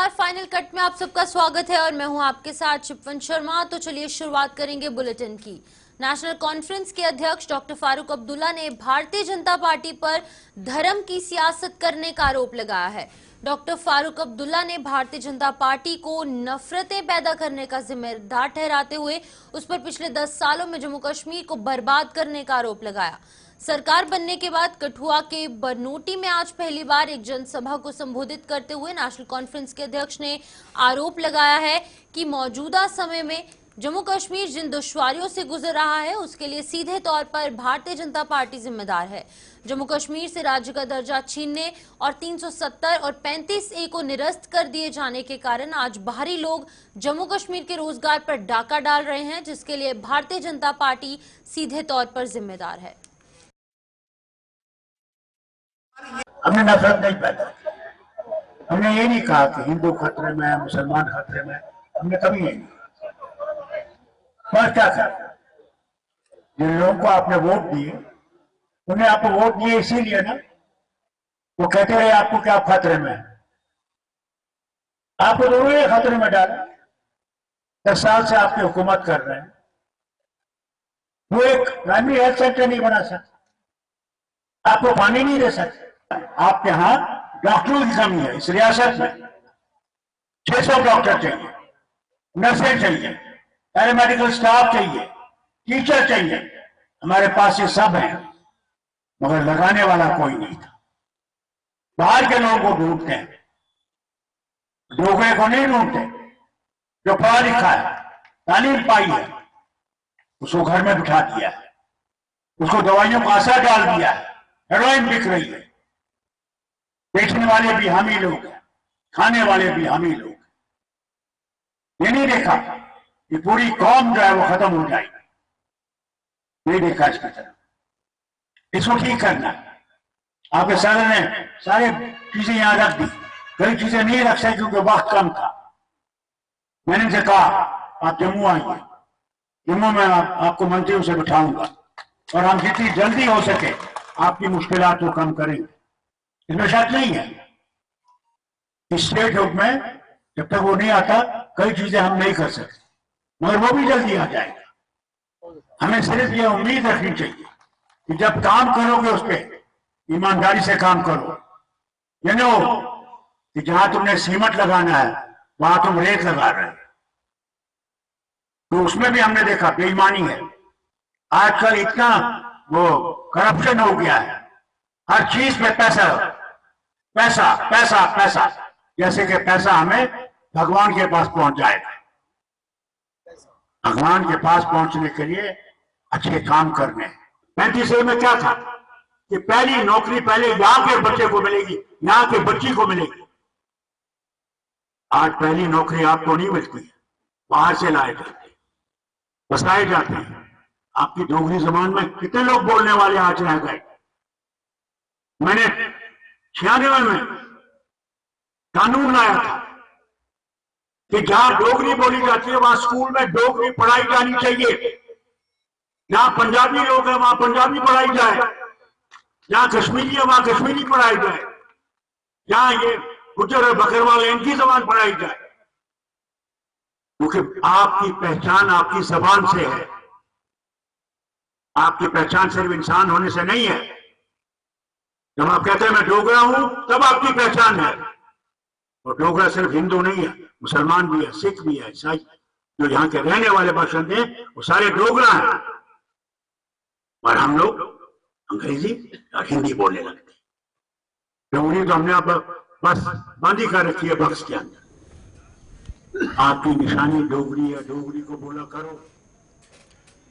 नमस्कार, final cut में आप सबका स्वागत है और मैं हूं आपके साथ शिपवन शर्मा। तो चलिए शुरुआत करेंगे बुलेटिन की। नेशनल कॉन्फ्रेंस के अध्यक्ष डॉक्टर फारूक अब्दुल्ला ने भारतीय जनता पार्टी पर धर्म की सियासत करने का आरोप लगाया है। डॉक्टर फारूक अब्दुल्ला ने भारतीय जनता पार्टी को नफरतें पैदा करने का जिम्मेदार ठहराते हुए उस पर पिछले 10 सालों में जम्मू कश्मीर को बर्बाद करने का आरोप लगाया। सरकार बनने के बाद कठुआ के बरनोटी में आज पहली बार एक जनसभा को संबोधित करते हुए नेशनल कॉन्फ्रेंस के अध्यक्ष ने आरोप लगाया है कि मौजूदा समय में जम्मू कश्मीर जिन दुश्वारियों से गुजर रहा है उसके लिए सीधे तौर पर भारतीय जनता पार्टी जिम्मेदार है। जम्मू कश्मीर से राज्य का दर्जा छीनने और 370 और 35A को निरस्त कर दिए जाने के कारण आज बाहरी लोग जम्मू कश्मीर के रोजगार पर डाका डाल रहे हैं, जिसके लिए भारतीय जनता पार्टी सीधे तौर पर जिम्मेदार है। हमने नफरत नहीं पैदा की। हमने ये नहीं कहा कि हिंदू खतरे में, मुसलमान खतरे में, हमने कभी ये नहीं बस क्या कर जिन लोगों को आपने वोट दिए उन्हें आपको वोट दिए इसीलिए ना, वो कहते रहे आपको क्या खतरे में है। आपको दोनों ही खतरे में डाला। 10 साल से आपकी हुकूमत कर रहे हैं। वो एक प्राइमरी हेल्थ सेंटर नहीं बना सकते, आपको पानी नहीं दे सकते। आपके यहां डॉक्टरों की कमी है। इस रियासत में 600 डॉक्टर चाहिए, नर्सें चाहिए, पैरामेडिकल स्टाफ चाहिए, टीचर चाहिए। हमारे पास ये सब है, मगर लगाने वाला कोई नहीं था। बाहर के लोगों को ढूंढते हैं, डोगरे को नहीं ढूंढते। जो पढ़ा लिखा है, तालीम पाई है, उसको घर में बिठा दिया है, उसको दवाइयों का असर डाल दिया है। हेरोइन बिक रही है। बेचने वाले भी हम ही लोग हैं, खाने वाले भी हम ही लोग हैं। ये नहीं देखा कि पूरी कौम जो है वो खत्म हो जाएगी। नहीं देखा इसकी तरफ। इसको ठीक करना है। आपके सर ने सारे चीजें यहां रख दी, कई चीजें नहीं रख सके क्योंकि वक्त कम था। मैंने उनसे कहा आप जम्मू आइए, जम्मू में आपको मंत्रियों से बिठाऊंगा और हम जितनी जल्दी हो सके आपकी मुश्किलात को कम करेंगे। इसमें शक नहीं है। इस स्टेट हुक में जब तक वो नहीं आता कई चीजें हम नहीं कर सकते, मगर वो भी जल्दी आ जाएगा। हमें सिर्फ ये उम्मीद रखनी चाहिए कि जब काम करोगे उस पर ईमानदारी से काम करो। ये न हो कि जहां तुमने सीमेंट लगाना है वहां तुम रेत लगा रहे हो। तो उसमें भी हमने देखा बेईमानी है। आजकल इतना वो करप्शन हो गया है, हर चीज में पैसा पैसा पैसा पैसा, जैसे कि पैसा हमें भगवान के पास पहुंच जाएगा। भगवान के पास पहुंचने के लिए अच्छे काम करने। 35A में क्या था कि पहली नौकरी पहले यहां के बच्चे को मिलेगी, यहां के बच्ची को मिलेगी। आज पहली नौकरी आपको नहीं मिलती है, बाहर से लाए जाते हैं, बसाए जाते हैं। आपकी डोगरी जबान में कितने लोग बोलने वाले आज रह गए। मैंने 96 में कानून लाया था कि जहां डोगरी बोली जाती है वहां स्कूल में डोगरी पढ़ाई जानी चाहिए। जहां पंजाबी लोग हैं वहां पंजाबी पढ़ाई जाए, जहां कश्मीरी है वहां कश्मीरी पढ़ाई जाए, जहां ये गुज्जर और बकरवाल इनकी जबान पढ़ाई जाए। क्योंकि आपकी पहचान आपकी जबान से है, आपकी पहचान सिर्फ इंसान होने से नहीं है। जब आप कहते हैं मैं डोगरा हूं तब आपकी पहचान है। और डोगरा सिर्फ हिंदू नहीं है, मुसलमान भी है, सिख भी है, ईसाई जो यहाँ के रहने वाले बाशिंदे वो सारे डोगरा हैं। और हम लोग अंग्रेजी और हिंदी बोलने लगते हैं। डोगरी तो हमने अब बस बांधी कर रखी है बक्स के अंदर। आपकी निशानी डोगरी है, डोगरी को बोला करो।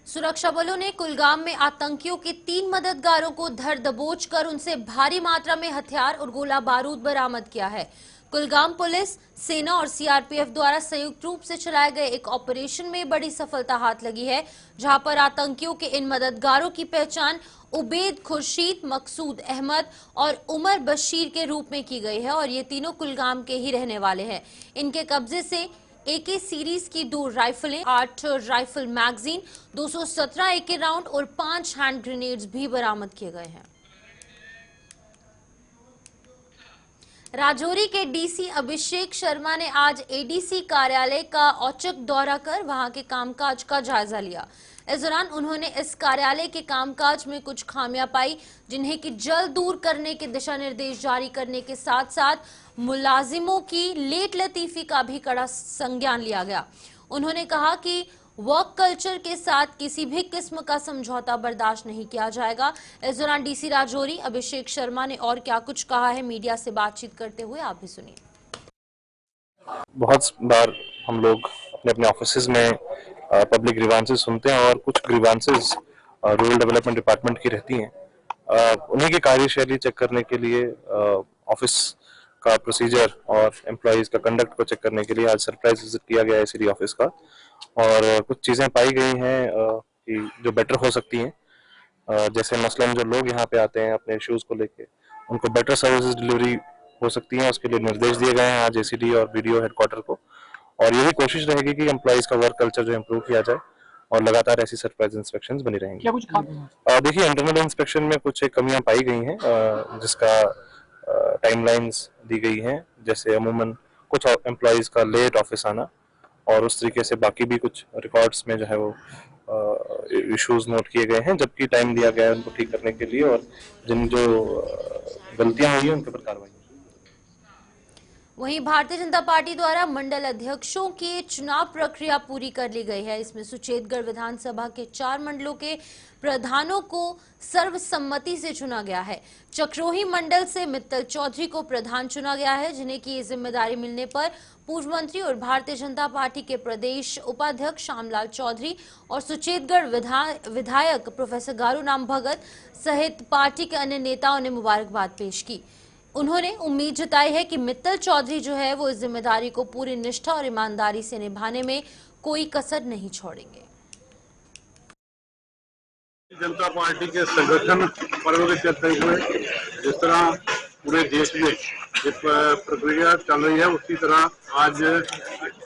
सुरक्षा बलों ने कुलगाम में आतंकियों के 3 मददगारों को धर दबोच कर उनसे भारी मात्रा में हथियार और गोला बारूद बरामद किया है। कुलगाम पुलिस, सेना और सीआरपीएफ द्वारा संयुक्त रूप से चलाए गए एक ऑपरेशन में बड़ी सफलता हाथ लगी है, जहां पर आतंकियों के इन मददगारों की पहचान उबैद खुर्शीद, मकसूद अहमद और उमर बशीर के रूप में की गई है और ये तीनों कुलगाम के ही रहने वाले हैं। इनके कब्जे से AK सीरीज की 2 राइफलें, 8 राइफल मैगजीन, 217 AK राउंड और 5 हैंड ग्रेनेड्स भी बरामद किए गए हैं। राजौरी के डीसी अभिषेक शर्मा ने आज एडीसी कार्यालय का औचक दौरा कर वहां के कामकाज का जायजा लिया। इस दौरान उन्होंने इस कार्यालय के कामकाज में कुछ खामियां पाई, जिन्हें कि जल्द दूर करने के दिशा निर्देश जारी करने के साथ साथ मुलाजिमों की लेट लतीफी का भी कड़ा संज्ञान लिया गया। उन्होंने कहा कि वर्क कल्चर के साथ किसी भी किस्म का समझौता बर्दाश्त नहीं किया जाएगा। इस दौरान डीसी राजौरी अभिषेक शर्मा ने और क्या कुछ कहा है, मीडिया से बातचीत करते हुए आप भी सुनिए। बहुत बार हम लोग अपने अपने ऑफिसेज में पब्लिक ग्रीवांसेस सुनते हैं और कुछ ग्रीवांसेस रूरल डेवलपमेंट डिपार्टमेंट की रहती हैं। उन्हीं की कार्यशैली चेक करने के लिए ऑफिस का प्रोसीजर और एम्प्लॉइज का कंडक्ट को चेक करने के लिए आज सरप्राइज विजिट किया गया है सिटी ऑफिस का, और कुछ चीज़ें पाई गई हैं कि जो बेटर हो सकती हैं। जैसे मसलन जो लोग यहाँ पे आते हैं अपने इश्यूज को लेके, उनको बेटर सर्विसेज डिलीवरी हो सकती है, उसके लिए निर्देश दिए गए हैं आज एसीडी और वीडियो हेडक्वार्टर को। और यही कोशिश रहेगी कि एम्प्लॉइज का वर्क कल्चर जो इम्प्रूव किया जाए और लगातार ऐसी सरप्राइज इंस्पेक्शंस बनी रहेंगी। क्या कुछ देखिए, इंटरनल इंस्पेक्शन में कुछ एक कमियां पाई गई हैं, जिसका टाइमलाइंस दी गई हैं, जैसे अमूमन कुछ एम्प्लॉइज का लेट ऑफिस आना, और उस तरीके से बाकी भी कुछ रिकॉर्ड्स में जो है वो इश्यूज नोट किए गए हैं, जबकि टाइम दिया गया है उनको ठीक करने के लिए, और जिन जो गलतियां हुई हैं उनके पर कार्रवाई। वहीं भारतीय जनता पार्टी द्वारा मंडल अध्यक्षों की चुनाव प्रक्रिया पूरी कर ली गई है। इसमें सुचेतगढ़ विधानसभा के 4 मंडलों के प्रधानों को सर्वसम्मति से चुना गया है। चक्रोही मंडल से मित्तल चौधरी को प्रधान चुना गया है, जिन्हें की जिम्मेदारी मिलने पर पूर्व मंत्री और भारतीय जनता पार्टी के प्रदेश उपाध्यक्ष श्यामलाल चौधरी और सुचेतगढ़ विधायक प्रोफेसर गारू राम भगत सहित पार्टी के अन्य नेताओं ने मुबारकबाद पेश की। उन्होंने उम्मीद जताई है कि मित्तल चौधरी जो है वो इस जिम्मेदारी को पूरी निष्ठा और ईमानदारी से निभाने में कोई कसर नहीं छोड़ेंगे। जनता पार्टी के संगठन पर्व के चलते हुए जिस तरह पूरे देश में ये प्रक्रिया चल रही है, उसी तरह आज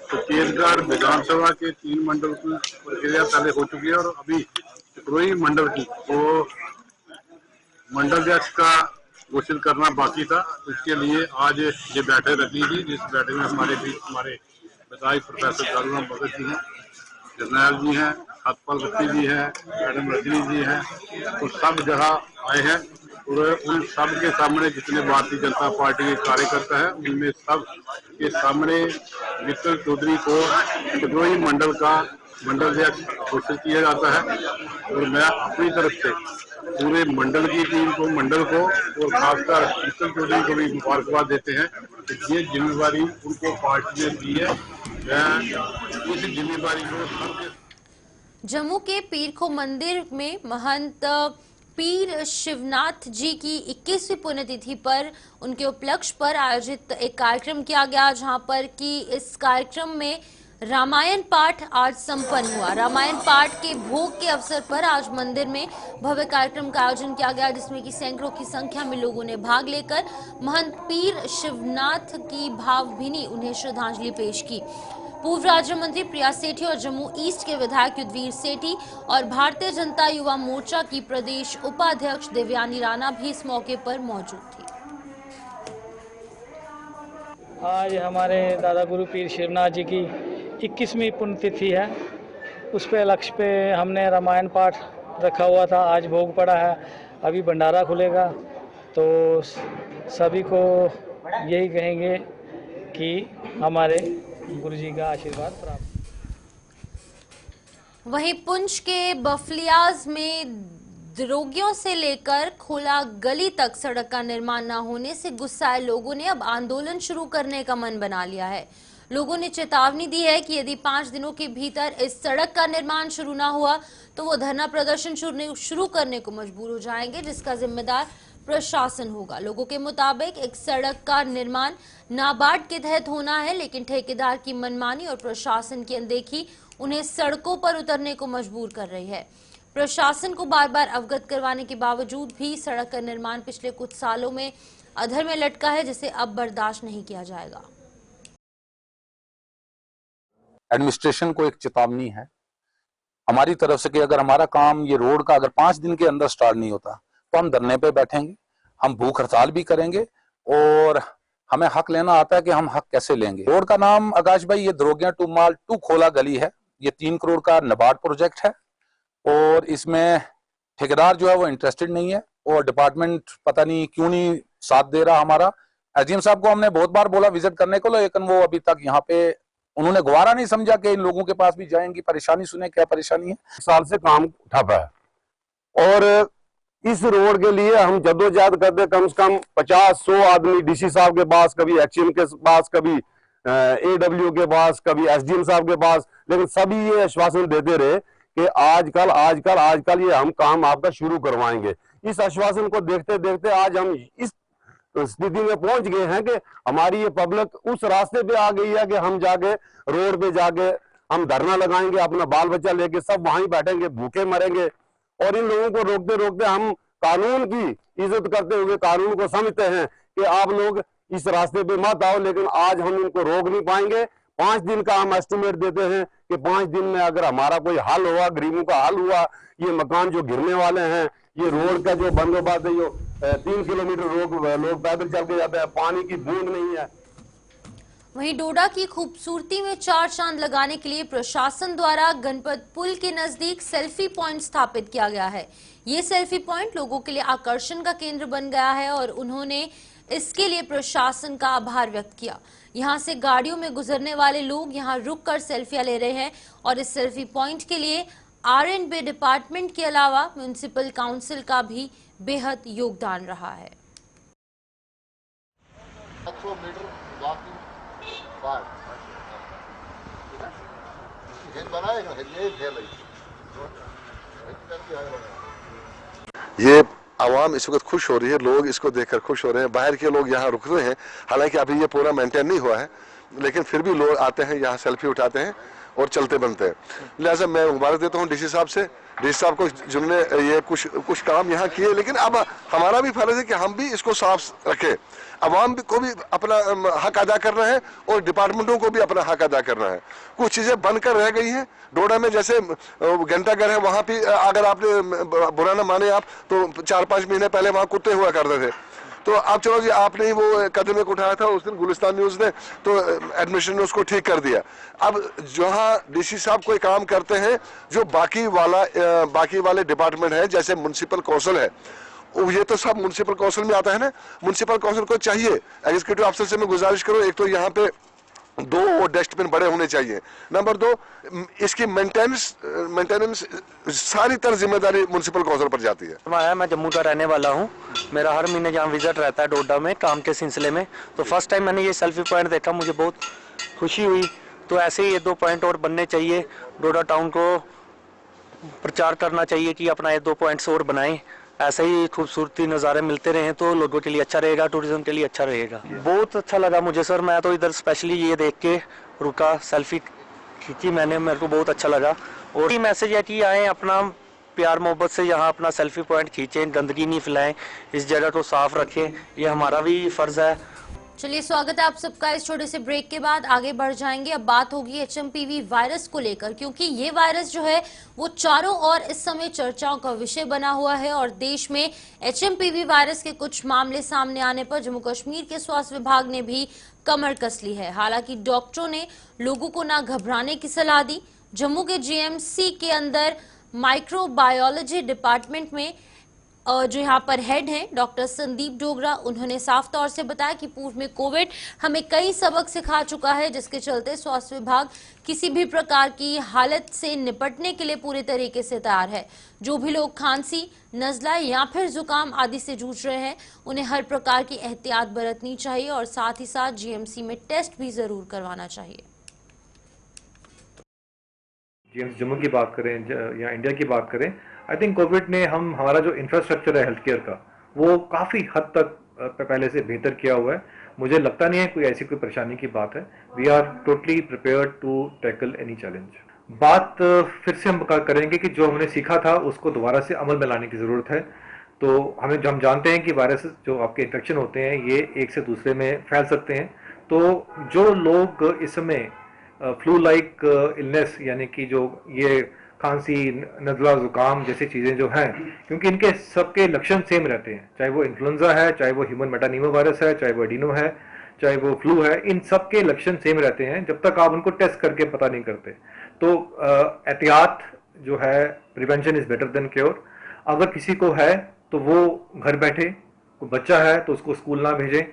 छत्तीसगढ़ विधानसभा के 3 मंडल की प्रक्रिया पहले हो चुकी है, और अभी चक्रोही मंडल की वो मंडल अध्यक्ष का घोषित करना बाकी था। इसके लिए आज ये बैठक रखी थी, जिस बैठक में हमारे विधायक प्रोफेसर गारू राम भगत जी हैं, जरनैल जी हैं, सतपाल सत्ती जी हैं, मैडम रजनी जी हैं, तो सब जगह आए हैं, और उन सब के सामने जितने भारतीय जनता पार्टी के कार्यकर्ता हैं, उनमें सब के सामने मित्तल चौधरी को चक्रोही मंडल का मंडल अध्यक्ष घोषित किया जाता है। और मैं अपनी तरफ से पूरे मंडल की टीम को, मंडल को और खासकर मित्तल चौधरी को भी मुबारकबाद देते हैं कि ये जिम्मेवारी उनको पार्टी ने दी है। मैं इस जिम्मेवारी को सबके जम्मू के पीरखो मंदिर में महंत पीर शिवनाथ जी की 21वीं पुण्यतिथि पर उनके उपलक्ष्य पर आयोजित एक कार्यक्रम किया गया, जहां पर कि इस कार्यक्रम में रामायण पाठ आज संपन्न हुआ। रामायण पाठ के भोग के अवसर पर आज मंदिर में भव्य कार्यक्रम का आयोजन किया गया, जिसमें कि सैकड़ों की संख्या में लोगों ने भाग लेकर महंत पीर शिवनाथ की भावभीनी उन्हें श्रद्धांजलि पेश की। पूर्व राज्य मंत्री प्रिया सेठी और जम्मू ईस्ट के विधायक युद्धवीर सेठी और भारतीय जनता युवा मोर्चा की प्रदेश उपाध्यक्ष देवयानी राणा भी इस मौके पर मौजूद थी। आज हमारे दादा गुरु पीर शिवनाथ जी की 21वीं पुण्यतिथि है। उस पे लक्ष्य पे हमने रामायण पाठ रखा हुआ था, आज भोग पड़ा है, अभी भंडारा खुलेगा, तो सभी को यही कहेंगे कि हमारे गुरु जी का आशीर्वाद प्राप्त। वहीं पुंछ के बफलियाज में रोगियों से लेकर खोला गली तक सड़क का निर्माण न होने से गुस्साए लोगों ने अब आंदोलन शुरू करने का मन बना लिया है। लोगों ने चेतावनी दी है कि यदि 5 दिनों के भीतर इस सड़क का निर्माण शुरू न हुआ तो वो धरना प्रदर्शन शुरू करने को मजबूर हो जाएंगे, जिसका जिम्मेदार प्रशासन होगा। लोगों के मुताबिक एक सड़क का निर्माण नाबार्ड के तहत होना है, लेकिन ठेकेदार की मनमानी और प्रशासन की अनदेखी उन्हें सड़कों पर उतरने को मजबूर कर रही है। प्रशासन को बार बार अवगत करवाने के बावजूद भी सड़क का निर्माण पिछले कुछ सालों में अधर में लटका है, जिसे अब बर्दाश्त नहीं किया जाएगा। एडमिनिस्ट्रेशन को एक चेतावनी है हमारी तरफ से कि अगर हमारा काम ये रोड का अगर 5 दिन के अंदर स्टार्ट नहीं होता तो हम धरने पे बैठेंगे, हम भूख हड़ताल भी करेंगे और हमें हक लेना आता है कि हम हक कैसे लेंगे। रोड का नाम आकाश भाई ये दरोगिया टू माल टू खोला गली है। ये 3 करोड़ का नाबार्ड प्रोजेक्ट है और इसमें ठेकेदार जो है वो इंटरेस्टेड नहीं है और डिपार्टमेंट पता नहीं क्यों नहीं साथ दे रहा हमारा। एसडीएम साहब को हमने बहुत बार बोला विजिट करने को, लेकिन वो अभी तक यहाँ पे उन्होंने गवारा नहीं समझा कि इन लोगों के पास भी जाएंगी, परेशानी सुने क्या परेशानी है। साल से काम ठप है और इस रोड के लिए हम जद्दोजहद करते कम से कम 50-100 आदमी डीसी साहब के पास, कभी एक्सएम के पास, कभी एडब्ल्यू के पास, कभी एसडीएम साहब के पास, लेकिन सभी ये आश्वासन देते रहे कि आजकल ये हम काम आपका शुरू करवाएंगे। इस आश्वासन को देखते देखते आज हम इस स्थिति में पहुंच गए हैं कि हमारी ये पब्लिक उस रास्ते पे आ गई है कि हम जाके रोड पे जाके हम धरना लगाएंगे, अपना बाल बच्चा लेके सब वहीं बैठेंगे, भूखे मरेंगे। और इन लोगों को रोकते रोकते हम कानून की इज्जत करते हुए कानून को समझते हैं कि आप लोग इस रास्ते पे मत आओ, लेकिन आज हम इनको रोक नहीं पाएंगे। 5 दिन का हम एस्टिमेट देते हैं कि 5 दिन में अगर हमारा कोई हल हुआ, गरीबों का हल हुआ, ये मकान जो गिरने वाले हैं, ये रोड का जो बंदोबस्त है, जो 3 किलोमीटर लोग पैदल चल के जाते हैं, पानी की बूंद नहीं है। वहीं डोडा की खूबसूरती में 4 चांद लगाने के लिए प्रशासन द्वारा गणपत पुल के नजदीक सेल्फी पॉइंट स्थापित किया गया है। ये सेल्फी पॉइंट लोगों के लिए आकर्षण का केंद्र बन गया है और उन्होंने इसके लिए प्रशासन का आभार व्यक्त किया। यहां से गाड़ियों में गुजरने वाले लोग यहां रुककर सेल्फियां ले रहे हैं और इस सेल्फी पॉइंट के लिए R&B डिपार्टमेंट के अलावा म्युनिसिपल काउंसिल का भी बेहद योगदान रहा है। 700 मीटर वॉकिंग पार्क ये आवाम इस वक्त खुश हो रही है, लोग इसको देखकर खुश हो रहे हैं। बाहर के लोग यहाँ रुक रहे हैं, हालांकि अभी ये पूरा मेंटेन नहीं हुआ है, लेकिन फिर भी लोग आते हैं यहाँ सेल्फी उठाते हैं और चलते बनते हैं। लिहाजा मैं मुबारक देता हूँ डीसी साहब से, डीसी साहब को जिन्होंने ये कुछ काम यहाँ किए, लेकिन अब हमारा भी फर्ज है कि हम भी इसको साफ रखें। अवाम को भी अपना हक अदा करना है और डिपार्टमेंटों को भी अपना हक अदा करना है। कुछ चीजें बनकर रह गई हैं डोडा में, जैसे घंटाघर है, वहां भी अगर आपने बुरा ना माने आप तो 4-5 महीने पहले वहां कुत्ते हुआ करते थे, तो अब चलो जी आपने ही वो कदम एक उठाया था उस दिन गुलिस्तान न्यूज ने, तो एडमिनिस्ट्रेशन ने उसको ठीक कर दिया। अब जहां डीसी साहब कोई काम करते हैं जो बाकी वाले डिपार्टमेंट है, जैसे म्युनिसिपल कौंसिल है, ये तो सब म्युनिसिपल कौंसिल में आता है ना। म्युनिसिपल कौंसिल को चाहिए, एग्जीक्यूटिव अफसर से मैं गुजारिश करूं, एक तो यहाँ पे 2 डस्टबिन बड़े होने चाहिए, नंबर 2 इसकी मेंटेनेंस सारी तरह जिम्मेदारी म्युनिसिपल कौंसिल पर जाती है। मैं जम्मू का रहने वाला हूँ, मेरा हर महीने जहाँ विजिट रहता है डोडा में काम के सिलसिले में, तो फर्स्ट टाइम मैंने ये सेल्फी पॉइंट देखा, मुझे बहुत खुशी हुई। तो ऐसे ही ये 2 पॉइंट और बनने चाहिए, डोडा टाउन को प्रचार करना चाहिए कि अपना ये 2 पॉइंट्स और बनाएं। ऐसे ही खूबसूरती नज़ारे मिलते रहे तो लोगों के लिए अच्छा रहेगा, टूरिज्म के लिए अच्छा रहेगा। बहुत अच्छा लगा मुझे सर, मैं तो इधर स्पेशली ये देख के रुका, सेल्फी खींची मैंने, मेरे को बहुत अच्छा लगा। और ये मैसेज है कि आए अपना प्यार मोहब्बत से यहाँ अपना सेल्फी पॉइंट खींचें, गंदगी नहीं फैलाएं, इस जगह को साफ रखें, ये हमारा भी फर्ज है। चलिए स्वागत है आप सबका। इस छोटे से ब्रेक के बाद आगे बढ़ जाएंगे। अब बात होगी HMPV वायरस को लेकर, क्योंकि ये वायरस जो है वो चारों ओर इस समय चर्चाओं का विषय बना हुआ है और देश में HMPV वायरस के कुछ मामले सामने आने पर जम्मू कश्मीर के स्वास्थ्य विभाग ने भी कमर कस ली है। हालांकि डॉक्टरों ने लोगों को ना घबराने की सलाह दी। जम्मू के GMC के अंदर माइक्रोबायोलॉजी डिपार्टमेंट में जो यहाँ पर हेड हैं डॉक्टर संदीप डोगरा, उन्होंने साफ तौर से बताया कि पूर्व में कोविड हमें कई सबक सिखा चुका है, जिसके चलते स्वास्थ्य विभाग किसी भी प्रकार की हालत से निपटने के लिए पूरे तरीके से तैयार है। जो भी लोग खांसी, नज़ला या फिर जुकाम आदि से जूझ रहे हैं, उन्हें हर प्रकार की एहतियात बरतनी चाहिए और साथ ही साथ GMC में टेस्ट भी जरूर करवाना चाहिए। GMC जम्मू की बात करें या इंडिया की बात करें, आई थिंक कोविड ने हमारा जो इंफ्रास्ट्रक्चर है हेल्थ केयर का, वो काफ़ी हद तक पहले से बेहतर किया हुआ है। मुझे लगता नहीं है कोई ऐसी कोई परेशानी की बात है। We are totally prepared to tackle any challenge. बात फिर से हम करेंगे कि जो हमने सीखा था उसको दोबारा से अमल में लाने की ज़रूरत है। तो हम जानते हैं कि वायरस जो आपके इन्फेक्शन होते हैं ये एक से दूसरे में फैल सकते हैं। तो जो लोग इस समय फ्लू लाइक इलनेस यानी कि जो ये खांसी, नज़ला, जुकाम जैसी चीज़ें जो हैं, क्योंकि इनके सबके लक्षण सेम रहते हैं, चाहे वो इन्फ्लुएंजा है, चाहे वो ह्यूमन मेटानिमो वायरस है, चाहे वो एडिनो है, चाहे वो फ्लू है, इन सब के लक्षण सेम रहते हैं जब तक आप उनको टेस्ट करके पता नहीं करते। तो एहतियात जो है, prevention is better than cure. अगर किसी को है तो वो घर बैठे, कोई बच्चा है तो उसको स्कूल ना भेजें,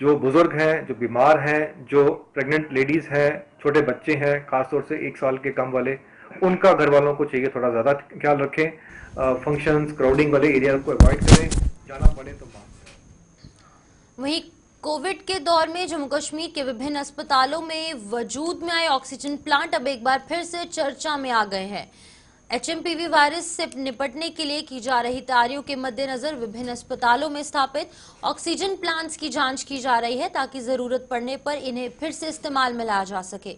जो बुजुर्ग हैं, जो बीमार हैं, जो प्रेग्नेंट लेडीज हैं, छोटे बच्चे हैं, खासतौर से 1 साल के कम वाले, उनका घर वालों को चाहिए थोड़ा ज़्यादा ख्याल रखें। फंक्शंस, क्राउडिंग वाले एरिया को अवॉइड करें, जाना पड़े तो मास्क। वहीं कोविड के दौर में जम्मू कश्मीर के विभिन्न अस्पतालों में वजूद में आए ऑक्सीजन प्लांट अब एक बार फिर से चर्चा में आ गए हैं। HMPV वायरस से निपटने के लिए की जा रही तैयारियों के मद्देनजर विभिन्न अस्पतालों में स्थापित ऑक्सीजन प्लांट्स की जांच की जा रही है ताकि जरूरत पड़ने पर इन्हें फिर से इस्तेमाल में लाया जा सके।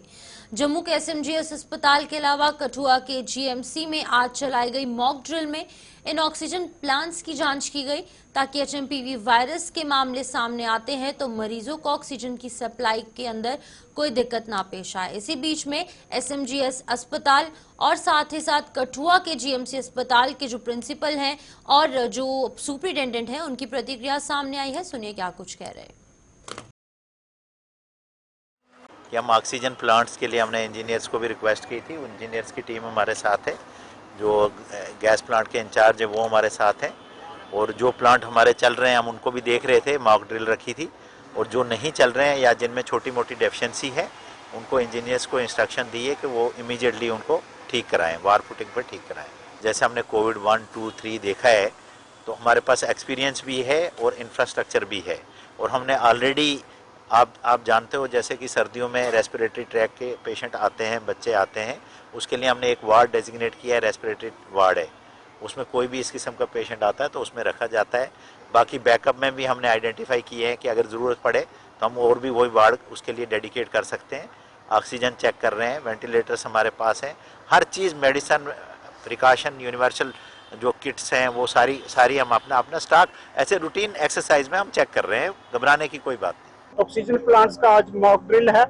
जम्मू के SMGS अस्पताल के अलावा कठुआ के GMC में आज चलाई गई मॉक ड्रिल में इन ऑक्सीजन प्लांट्स की जांच की गई ताकि HMPV वायरस के मामले सामने आते हैं तो मरीजों को ऑक्सीजन की सप्लाई के अंदर कोई दिक्कत ना पेश आए। इसी बीच में SMGS अस्पताल और साथ ही साथ कठुआ के GMC अस्पताल के जो प्रिंसिपल हैं और जो सुपरिटेंडेंट हैं उनकी प्रतिक्रिया सामने आई है। सुनिए क्या कुछ कह रहे हैं। कि हम ऑक्सीजन प्लांट्स के लिए हमने इंजीनियर्स को भी रिक्वेस्ट की थी। इंजीनियर्स की टीम हमारे साथ है, जो गैस प्लांट के इंचार्ज है वो हमारे साथ हैं, और जो प्लांट हमारे चल रहे हैं हम उनको भी देख रहे थे, मॉक ड्रिल रखी थी, और जो नहीं चल रहे हैं या जिनमें छोटी मोटी डेफिशिएंसी है उनको इंजीनियर्स को इंस्ट्रक्शन दी है कि वो इमीडिएटली उनको ठीक कराएं, वार फुटिंग पर ठीक कराएं। जैसे हमने कोविड 1, 2, 3 देखा है तो हमारे पास एक्सपीरियंस भी है और इंफ्रास्ट्रक्चर भी है, और हमने ऑलरेडी आप जानते हो जैसे कि सर्दियों में रेस्पिरेटरी ट्रैक के पेशेंट आते हैं, बच्चे आते हैं, उसके लिए हमने एक वार्ड डेजिग्नेट किया है, रेस्पिरेटरी वार्ड है, उसमें कोई भी इस किस्म का पेशेंट आता है तो उसमें रखा जाता है। बाकी बैकअप में भी हमने आइडेंटिफाई किए हैं कि अगर ज़रूरत पड़े तो हम और भी वही वार्ड उसके लिए डेडिकेट कर सकते हैं। ऑक्सीजन चेक कर रहे हैं, वेंटिलेटर्स हमारे पास हैं, हर चीज़, मेडिसन, प्रिकॉशन, यूनिवर्सल जो किट्स हैं वो सारी हम अपना स्टॉक ऐसे रूटीन एक्सरसाइज में हम चेक कर रहे हैं, घबराने की कोई बात नहीं। ऑक्सीजन प्लांट्स का आज मॉक ड्रिल है।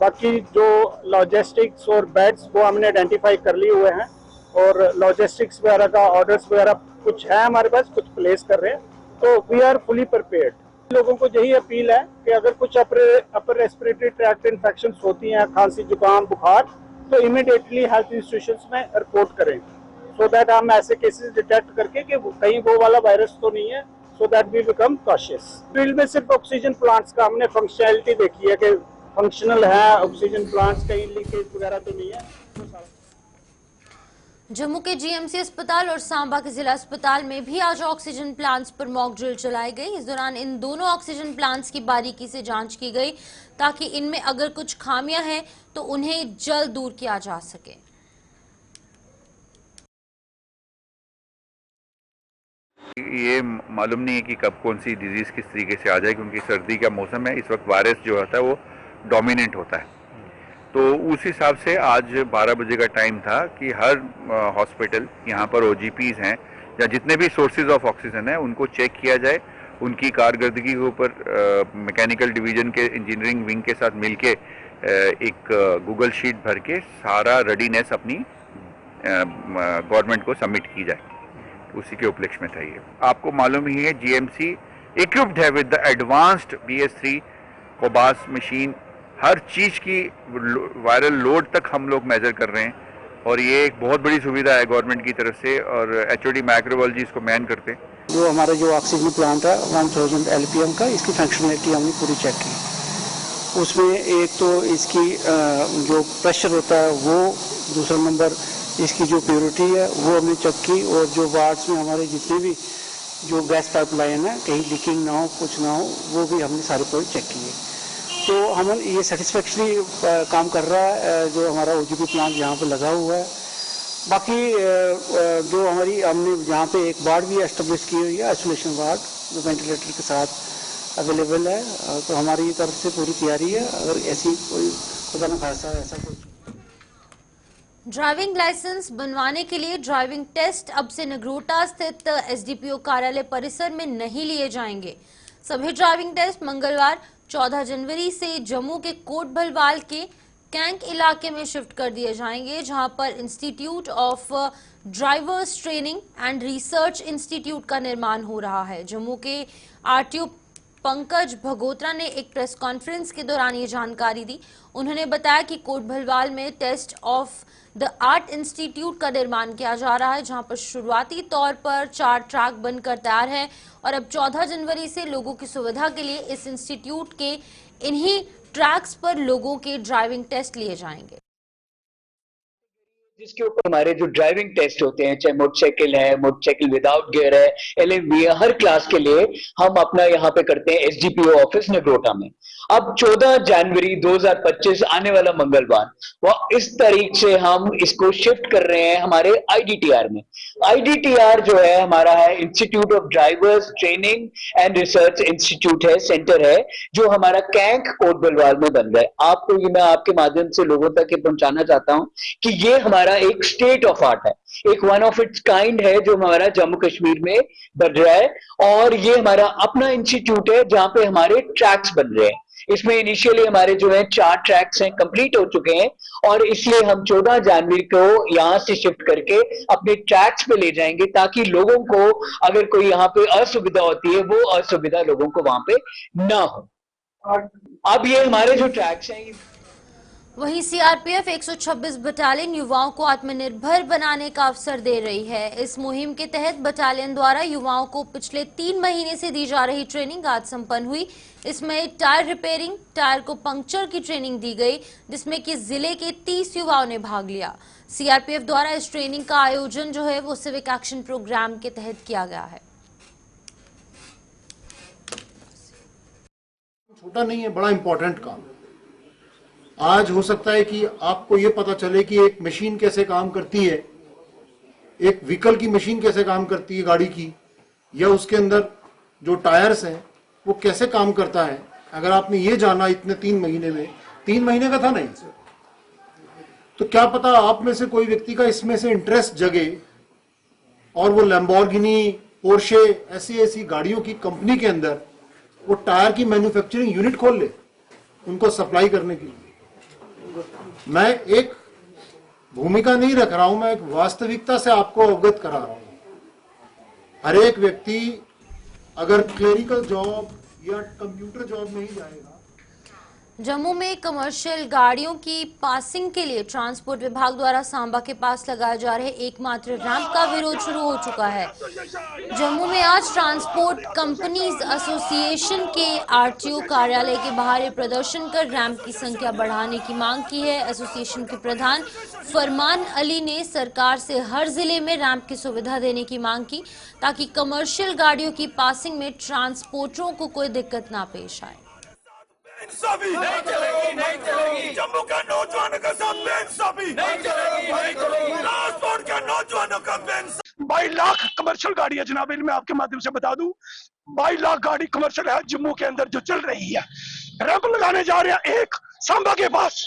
बाकी जो लॉजिस्टिक्स और बेड्स वो हमने आइडेंटिफाई कर लिए हुए हैं, और लॉजिस्टिक्स वगैरह का ऑर्डर्स वगैरह कुछ है हमारे पास, कुछ प्लेस कर रहे हैं, तो वी आर फुली प्रिपेयर्ड। लोगों को यही अपील है कि अगर कुछ अपर रेस्पिरेटरी ट्रैक्ट इन्फेक्शंस होती हैं, खांसी, जुकाम, बुखार, तो इमीडिएटली हेल्थ इंस्टीट्यूशंस में रिपोर्ट करें, सो दैट हम ऐसे केसेस डिटेक्ट करके कि कहीं वो वाला वायरस तो नहीं है, so that we become cautious। Drill में सिर्फ ऑक्सीजन प्लांट्स का हमने फंक्शनैलिटी देखी है कि फंक्शनल है ऑक्सीजन प्लांट्स, कहीं लीकेज वगैरह तो नहीं है। जम्मू के GMC अस्पताल और सांबा के जिला अस्पताल में भी आज ऑक्सीजन प्लांट्स पर मॉक ड्रिल चलाई गई। इस दौरान इन दोनों ऑक्सीजन प्लांट्स की बारीकी से जांच की गई ताकि इनमें अगर कुछ खामियां हैं तो उन्हें जल्द दूर किया जा सके। ये मालूम नहीं है कि कब कौन सी डिजीज किस तरीके से आ जाए, क्योंकि सर्दी का मौसम है, इस वक्त वायरस जो होता है वो डोमिनेंट होता है। तो उस हिसाब से आज 12 बजे का टाइम था कि हर हॉस्पिटल, यहाँ पर OGPs हैं या जितने भी सोर्सेज ऑफ ऑक्सीजन है उनको चेक किया जाए, उनकी कारकर्दगी के ऊपर मैकेनिकल डिवीजन के इंजीनियरिंग विंग के साथ मिलके एक गूगल शीट भर के सारा रेडीनेस अपनी गवर्नमेंट को सबमिट की जाए, उसी के उपलक्ष्य में था ये। आपको मालूम ही है GMC इक्विप्ड है with the advanced BS3 Cobas machine, हर चीज की वायरल लोड तक हम लोग मेजर कर रहे हैं, और ये एक बहुत बड़ी सुविधा है गवर्नमेंट की तरफ से, और HOD माइक्रोबायोलॉजी इसको मैन करते हैं। जो हमारा जो ऑक्सीजन प्लांट है 1000 LPM का, इसकी फंक्शनलिटी हमने पूरी चेक की। उसमें एक तो इसकी जो प्रेशर होता है वो, दूसरा नंबर इसकी जो प्योरिटी है वो हमने चेक की, और जो वार्ड्स में हमारे जितने भी जो गैस पाइपलाइन है कहीं लीकिंग ना हो, कुछ ना हो, वो भी हमने सारे पॉइंट चेक किए। तो हम ये सेटिस्फैक्टरी काम कर रहा है जो हमारा OGP प्लांट यहाँ पे लगा हुआ है। बाकी जो हमने यहाँ पे एक वार्ड भी एस्टेब्लिश की हुई है, आइसोलेशन वार्ड, जो वेंटिलेटर के साथ अवेलेबल है, तो हमारी तरफ से पूरी तैयारी है, अगर ऐसी कोई खुदा न खासा ऐसा कुछ। ड्राइविंग लाइसेंस बनवाने के लिए ड्राइविंग टेस्ट अब से नगरोटा स्थित SDPO कार्यालय परिसर में नहीं लिए जाएंगे। सभी ड्राइविंग टेस्ट मंगलवार 14 जनवरी से जम्मू के कोट भलवाल के कैंक इलाके में शिफ्ट कर दिए जाएंगे, जहां पर institute of drivers training and research institute का निर्माण हो रहा है। जम्मू के RTO पंकज भगोत्रा ने एक प्रेस कॉन्फ्रेंस के दौरान ये जानकारी दी। उन्होंने बताया कि कोट भलवाल में state of the art institute का निर्माण किया जा रहा है, जहां पर शुरुआती तौर पर 4 ट्रैक बनकर तैयार है और अब 14 जनवरी से लोगों की सुविधा के लिए इस इंस्टीट्यूट के इन्हीं ट्रैक्स पर लोगों के ड्राइविंग टेस्ट लिए जाएंगे, जिसके ऊपर हमारे जो ड्राइविंग टेस्ट होते हैं, चाहे मोटरसाइकिल है, मोटरसाइकिल विदाउट गियर है, LMV है, हर क्लास के लिए हम अपना यहाँ पे करते हैं SDPO ऑफिस नगरोटा में। अब 14 जनवरी 2025 आने वाला मंगलवार, वह इस तारीख से हम इसको शिफ्ट कर रहे हैं हमारे IDTR में। IDTR जो है हमारा है institute of drivers training and research institute है, सेंटर है, जो हमारा कैंक कोट भलवाल में बन रहा है। आपको ये मैं आपके माध्यम से लोगों तक ये पहुंचाना चाहता हूं कि ये हमारा एक स्टेट ऑफ आर्ट है, एक वन ऑफ इट्स काइंड है जो हमारा जम्मू कश्मीर में बन रहा है, और ये हमारा अपना इंस्टीट्यूट है जहां पे हमारे ट्रैक्स बन रहे हैं। इसमें इनिशियली हमारे जो है 4 ट्रैक्स हैं, कंप्लीट हो चुके हैं, और इसलिए हम 14 जनवरी को यहां से शिफ्ट करके अपने ट्रैक्स पे ले जाएंगे, ताकि लोगों को अगर कोई यहाँ पे असुविधा होती है, वो असुविधा लोगों को वहां पे ना हो। अब ये हमारे जो ट्रैक्स हैं, वहीं CRPF 126 बटालियन युवाओं को आत्मनिर्भर बनाने का अवसर दे रही है। इस मुहिम के तहत बटालियन द्वारा युवाओं को पिछले 3 महीने से दी जा रही ट्रेनिंग आज संपन्न हुई। इसमें टायर रिपेयरिंग, टायर को पंक्चर की ट्रेनिंग दी गई, जिसमें कि जिले के 30 युवाओं ने भाग लिया। CRPF द्वारा इस ट्रेनिंग का आयोजन जो है वो सिविक एक्शन प्रोग्राम के तहत किया गया है। छोटा नहीं है, बड़ा इंपॉर्टेंट काम। आज हो सकता है कि आपको ये पता चले कि एक मशीन कैसे काम करती है, एक व्हीकल की मशीन कैसे काम करती है गाड़ी की, या उसके अंदर जो टायर्स हैं वो कैसे काम करता है। अगर आपने ये जाना इतने 3 महीने में, 3 महीने का था नहीं, तो क्या पता आप में से कोई व्यक्ति का इसमें से इंटरेस्ट जगे और वो लैम्बोर्गिनी, पोर्शे, ऐसी गाड़ियों की कंपनी के अंदर वो टायर की मैन्युफैक्चरिंग यूनिट खोल ले उनको सप्लाई करने के लिए। मैं एक भूमिका नहीं रख रहा हूं, मैं एक वास्तविकता से आपको अवगत करा रहा हूं। हर एक व्यक्ति अगर क्लेरिकल जॉब या कंप्यूटर जॉब में ही जाएगा। जम्मू में कमर्शियल गाड़ियों की पासिंग के लिए ट्रांसपोर्ट विभाग द्वारा सांबा के पास लगाए जा रहे एकमात्र रैंप का विरोध शुरू हो चुका है। जम्मू में आज ट्रांसपोर्ट कंपनीज एसोसिएशन के RTO कार्यालय के बाहर प्रदर्शन कर रैंप की संख्या बढ़ाने की मांग की है। एसोसिएशन के प्रधान फरमान अली ने सरकार से हर जिले में रैंप की सुविधा देने की मांग की, ताकि कमर्शियल गाड़ियों की पासिंग में ट्रांसपोर्टरों को कोई दिक्कत ना पेश आए। नहीं चलेगी। जम्मू के नौजवानों के साथ बेइंसाफी नहीं चलेगी। ट्रांसपोर्ट के नौजवानों का बेइंसाफी। 22 लाख कमर्शियल गाड़ी है जनाब, मैं आपके माध्यम से बता दूं, 22 लाख गाड़ी कमर्शियल है जम्मू के अंदर जो चल रही है। रैंप लगाने जा रहे हैं एक सांबा के पास।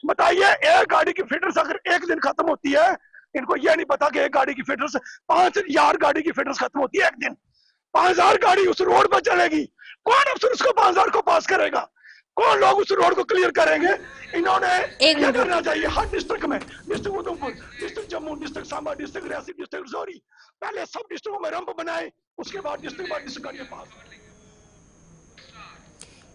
बताइए, एक गाड़ी की फिटनेस अगर एक दिन खत्म होती है, इनको ये नहीं पता कि एक गाड़ी की फिटनेस 5000 गाड़ी की फिटनेस खत्म होती है एक दिन। 5000 गाड़ी उस रोड पर चलेगी, कौन अफसर उसको 5000 को पास करेगा? कौन लोग उस रोड को क्लियर करेंगे? इन्होंने क्या करना चाहिए हर डिस्ट्रिक्ट में, district Udhampur, district Jammu, district Samba, district Reasi, district Rajouri, पहले सब डिस्ट्रिक्टों में रैंप बनाए, उसके बाद डिस्ट्रिक्ट बाय डिस्ट्रिक्ट गाड़ियां पास।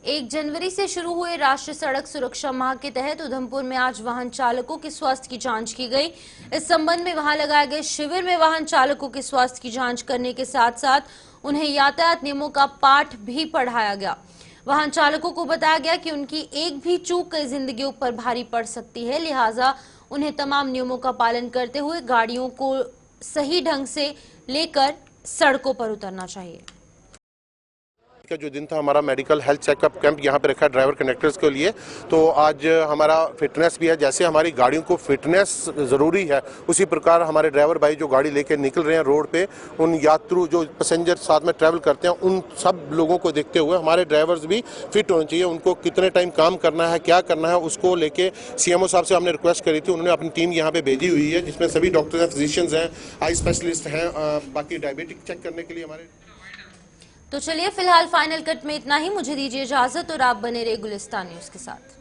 1 जनवरी से शुरू हुए राष्ट्रीय सड़क सुरक्षा माह के तहत उधमपुर में आज वाहन चालकों के स्वास्थ्य की जांच की गई। इस संबंध में वहां लगाए गए शिविर में वाहन चालकों के स्वास्थ्य की जांच करने के साथ साथ उन्हें यातायात नियमों का पाठ भी पढ़ाया गया। वाहन चालकों को बताया गया कि उनकी एक भी चूक कई जिंदगियों पर भारी पड़ सकती है, लिहाजा उन्हें तमाम नियमों का पालन करते हुए गाड़ियों को सही ढंग से लेकर सड़कों पर उतरना चाहिए। का जो दिन था हमारा मेडिकल हेल्थ चेकअप कैंप यहाँ पे रखा है ड्राइवर कंडक्टर्स के लिए। तो आज हमारा फिटनेस भी है, जैसे हमारी गाड़ियों को फिटनेस ज़रूरी है उसी प्रकार हमारे ड्राइवर भाई जो गाड़ी लेके निकल रहे हैं रोड पे, उन यात्रु जो पैसेंजर साथ में ट्रैवल करते हैं, उन सब लोगों को देखते हुए हमारे ड्राइवर्स भी फिट होने चाहिए। उनको कितने टाइम काम करना है, क्या करना है, उसको लेके CMO साहब से हमने रिक्वेस्ट करी थी। उन्होंने अपनी टीम यहाँ पे भेजी हुई है जिसमें सभी डॉक्टर्स हैं, फिजिशियंस हैं, आई स्पेशलिस्ट हैं, बाकी डायबिटिक चेक करने के लिए हमारे। तो चलिए फिलहाल फाइनल कट में इतना ही। मुझे दीजिए इजाजत और आप बने रहे गुलिस्तान न्यूज के साथ।